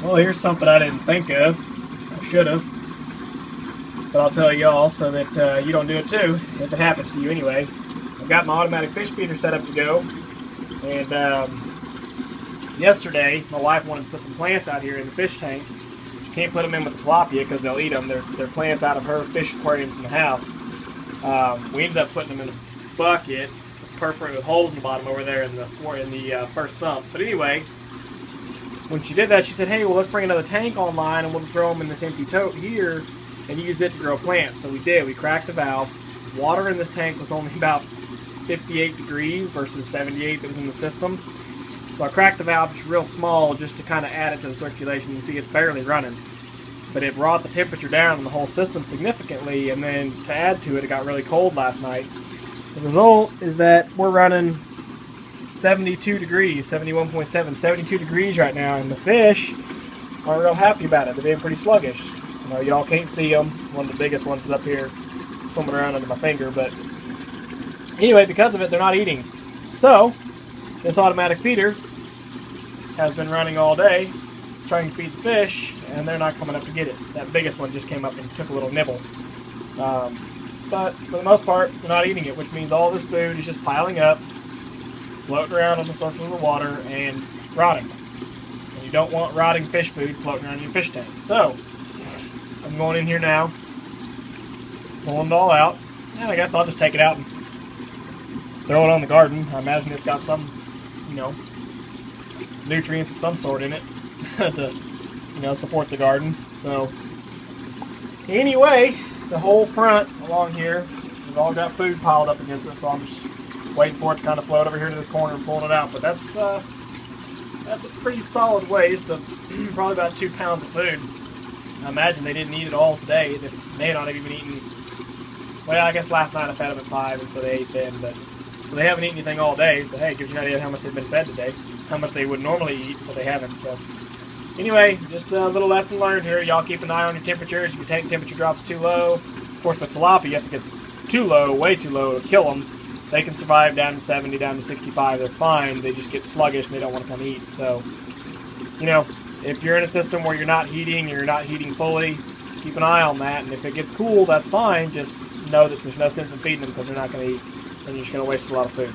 Well, here's something I didn't think of. I should have. But I'll tell y'all so that you don't do it too, if it happens to you anyway. I've got my automatic fish feeder set up to go. And yesterday, my wife wanted to put some plants out here in the fish tank. Can't put them in with the tilapia because they'll eat them. They're plants out of her fish aquariums in the house. We ended up putting them in a bucket, perforated with holes in the bottom over there in the first sump. But anyway, when she did that, she said, hey, well, let's bring another tank online and we'll throw them in this empty tote here and use it to grow plants. So we did. We cracked the valve. Water in this tank was only about 58 degrees versus 78 that was in the system. So I cracked the valve just real small just to kind of add it to the circulation. You can see it's barely running. But it brought the temperature down in the whole system significantly, and then to add to it, it got really cold last night. The result is that we're running 72 degrees, 71.7, 72 degrees right now, and the fish aren't real happy about it. They're being pretty sluggish. You know, y'all can't see them. One of the biggest ones is up here swimming around under my finger, but anyway, because of it, they're not eating. So, this automatic feeder has been running all day trying to feed the fish, and they're not coming up to get it. That biggest one just came up and took a little nibble. But for the most part, they're not eating it, which means all this food is just piling up, floating around on the surface of the water, and rotting. And you don't want rotting fish food floating around in your fish tank. So, I'm going in here now, pulling it all out, and I guess I'll just take it out and throw it on the garden. I imagine it's got some, nutrients of some sort in it to, support the garden. So, anyway, the whole front along here, we've all got food piled up against it, so I'm just waiting for it to kind of float over here to this corner and pulling it out. But that's a pretty solid waste of probably about 2 pounds of food. I imagine they didn't eat it all today. They may not have even eaten. Well, I guess last night I fed them at 5, and so they ate then. But so they haven't eaten anything all day. So hey, it gives you an idea of how much they've been fed today, how much they would normally eat, but they haven't. So anyway, just a little lesson learned here. Y'all keep an eye on your temperatures. If your tank temperature drops too low, of course with tilapia, if it gets too low, way too low, to kill them. They can survive down to 70, down to 65. They're fine. They just get sluggish and they don't want to come eat. So, if you're in a system where you're not heating fully, keep an eye on that. And if it gets cool, that's fine. Just know that there's no sense in feeding them because they're not going to eat. And you're just going to waste a lot of food.